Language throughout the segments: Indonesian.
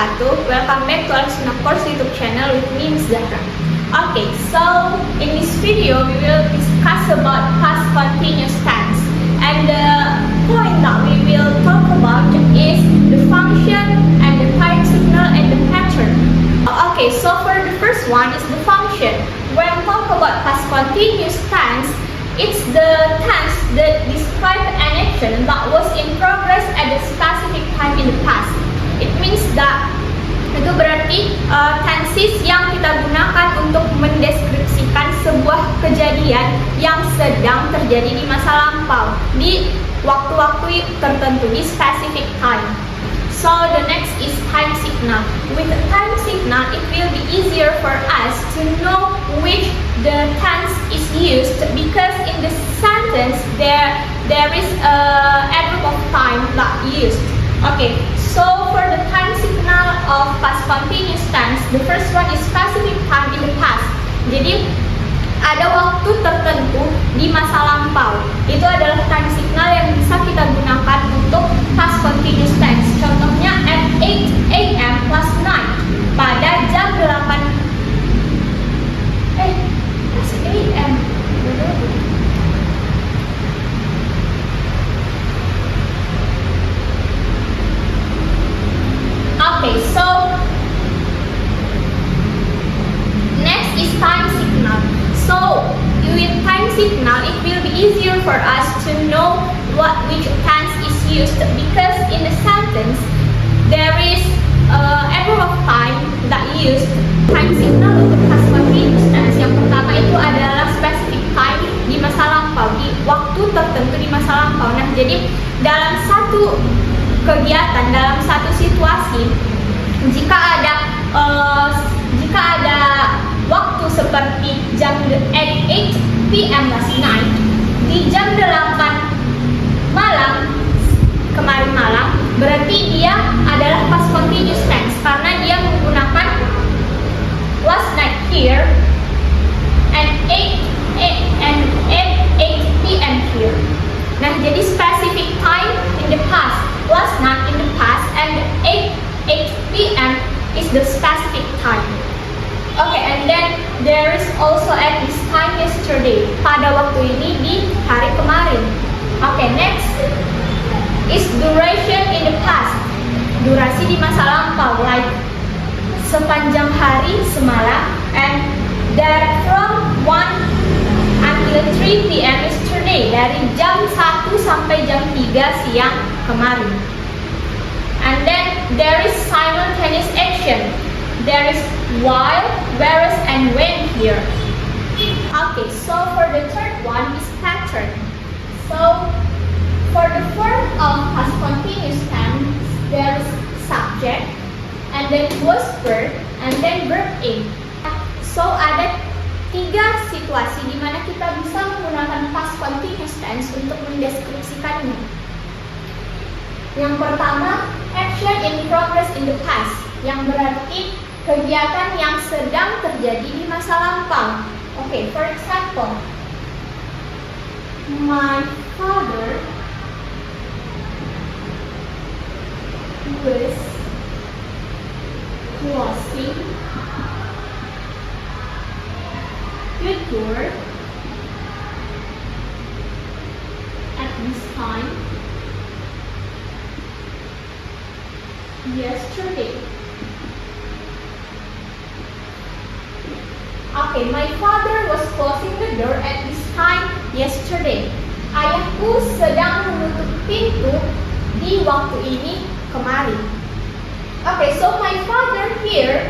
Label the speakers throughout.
Speaker 1: wabarakatuh. Welcome back to Al-Sunnah Course YouTube channel with me, Miss Zahra. Okay, so in this video we will discuss about past continuous tense, and the point that we will talk about is the function and the time signal and the pattern. Okay, so for the first one is the function. When talk about past continuous tense, it's the tense that describe an action that was in progress at a specific time in the past. It means that itu berarti tenses yang kita gunakan untuk mendeskripsikan sebuah kejadian yang sedang terjadi di masa lampau di waktu-waktu tertentu, di specific time. So the next is time signal. With the time signal, it will be easier for us to know which the tense is used, because in the sentence there is a group of time that used. Okay, so for the time signal of past continuous tense, the first one is specific time in the past. Jadi ada waktu tertentu di masa lampau. Itu adalah time signal yang bisa kita gunakan untuk past continuous tense. Contohnya at 8 AM plus 9. Pada jam 8 masih AM. Okay, so next is time signal. So with time signal, it will be easier for us to know which tense is used, because in the sentence there is a group of time that used. Time signal untuk past continuous tense yang pertama itu adalah specific time, di masa lampau, di waktu tertentu di masa lampau. Nah, jadi dalam satu kegiatan, dalam satu situasi, jika ada waktu seperti jam 8 PM last night, di jam 8 malam kemarin malam, berarti dia adalah past continuous tense karena dia menggunakan last night here and 8 PM here. Nah, jadi specific time in the past, last night in the past, and 8 PM is the specific time. Okay, and then there is also at this time yesterday. Pada waktu ini di hari kemarin. Okay, next is duration in the past. Durasi di masa lampau, like sepanjang hari, semalam, and that from 1 until 3 PM yesterday. Dari jam 1 sampai jam 3 siang kemarin. And then there is simultaneous action. There is while, whereas, and when here. Okay, so for the third one is pattern. So for the form of past continuous tense, there is subject, and then was verb, and then verb in. So ada 3 situasi di mana kita bisa menggunakan past continuous tense untuk mendeskripsikannya. Yang pertama, action in progress in the past, yang berarti kegiatan yang sedang terjadi di masa lampau. Okay, for example, my father was closing the door at this time yesterday. Okay, my father was closing the door at this time yesterday. Ayahku sedang menutup pintu di waktu ini kemarin. Okay, so my father here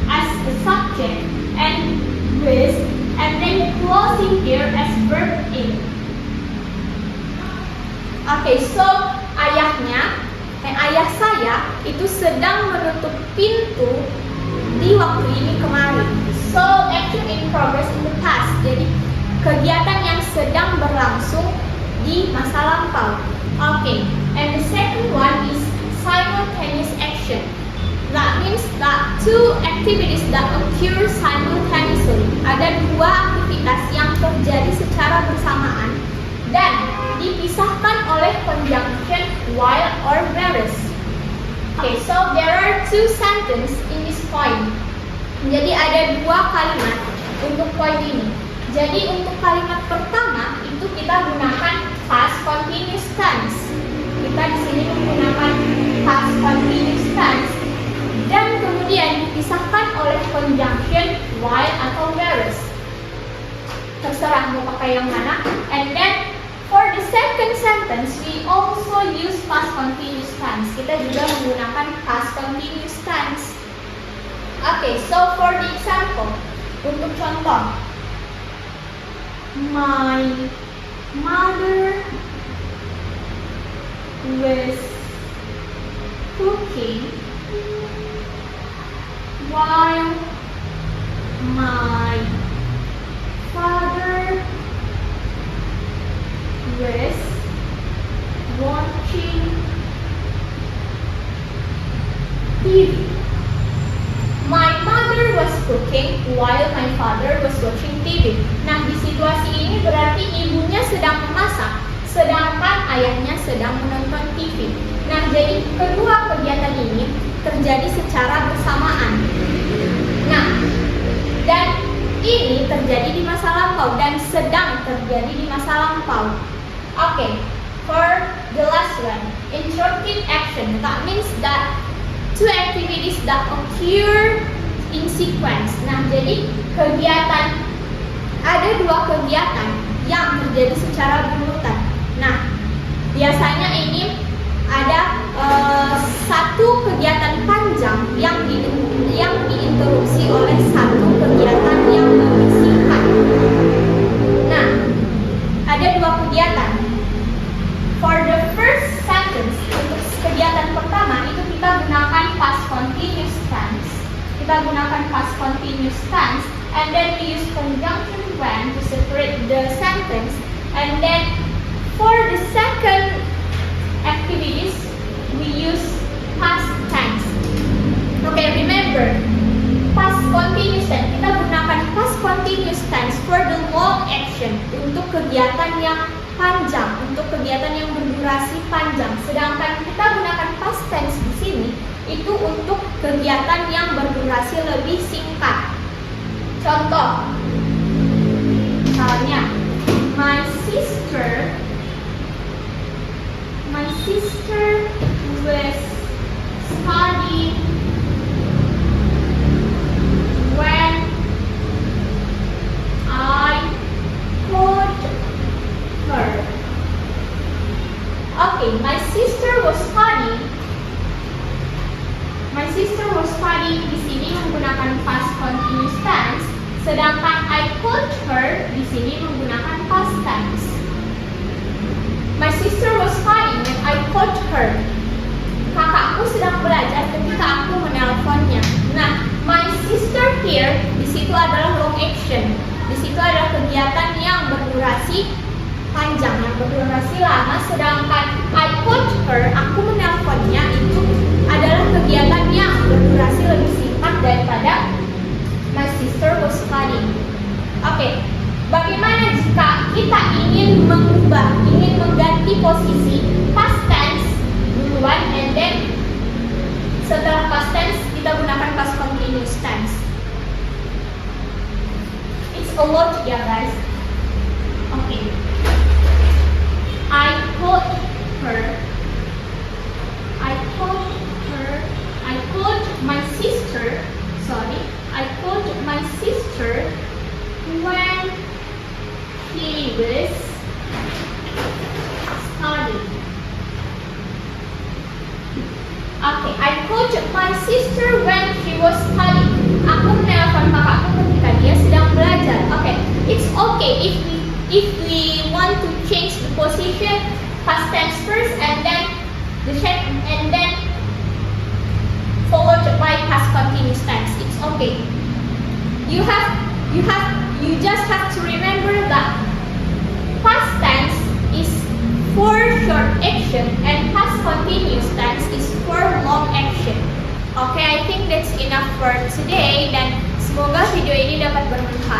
Speaker 1: as the subject, and was, and then closing here as verb in. Okay, so ayah saya itu sedang menutup pintu di waktu ini kemarin. So action in progress in the past. Jadi kegiatan yang sedang berlangsung di masa lampau. Okay, and the second one is simultaneous action. That means that two activities that occur simultaneously. Ada 2 aktivitas yang terjadi secara bersamaan dan dipisahkan oleh conjunction while or whereas. Okay, so there are two sentences in this point. Jadi ada dua kalimat untuk poin ini. Jadi untuk kalimat pertama itu kita gunakan past continuous tense. Kita di sini menggunakan past continuous tense dan kemudian dipisahkan oleh conjunction while atau whereas. Terserah mau pakai yang mana. And then for the second sentence we also use past continuous tense. Kita juga menggunakan past continuous tense. Okay, so for the example, untuk contoh, my mother was cooking while my father was watching TV. My mother was cooking while my father was watching TV. Nah, di situasi ini berarti ibunya sedang memasak, sedangkan ayahnya sedang menonton TV. Nah, jadi kedua kegiatan ini terjadi secara bersamaan. Nah, dan ini terjadi di masa lampau dan sedang terjadi di masa lampau. Okay, for the last one, interrupted action. That means that two activities that occur in sequence. Nah, jadi ada dua kegiatan yang terjadi secara berurutan. Nah, biasanya ini ada satu kegiatan panjang yang diinterupsi oleh satu kegiatan yang lebih singkat. Nah, ada dua kegiatan. For the first sentence, untuk kegiatan pertama itu kita gunakan past continuous tense. Kita gunakan past continuous tense, and then we use conjunction when to separate the sentence. And then for the second activities, we use past tense. Okay, remember past continuous tense. Kita gunakan past continuous tense for the long action, untuk kegiatan yang panjang, untuk kegiatan yang berdurasi panjang. Sedangkan kita gunakan past tense di sini itu untuk kegiatan yang berdurasi lebih singkat. Contoh, misalnya, my sister was studying when I called her. Okay, my sister was studying di sini menggunakan past continuous tense, sedangkan I called her di sini menggunakan past tense. My sister was studying when I called her. Kakakku sedang belajar ketika aku menelponnya. Nah, my sister here di situ adalah long action. Di situ adalah kegiatan yang berdurasi panjang, yang berdurasi lama, sedangkan I called her, aku menelponnya, itu adalah kegiatan yang berdurasi lebih singkat daripada my sister was studying. Oke, bagaimana jika kita ingin mengganti posisi past tense duluan, and then setelah past tense kita gunakan past continuous tense. It's a lot ya guys. Okay. I called my sister when he was studying. Okay, I called my sister when she was studying. Aku menelpon kakakku ketika dia sedang belajar. Okay, it's okay if we want to change the position, past tense first, and then followed by past continuous tense. It's okay. You just have to remember that past tense is for short action and past continuous tense is for long action. Okay, I think that's enough for today, dan semoga video ini dapat bermanfaat.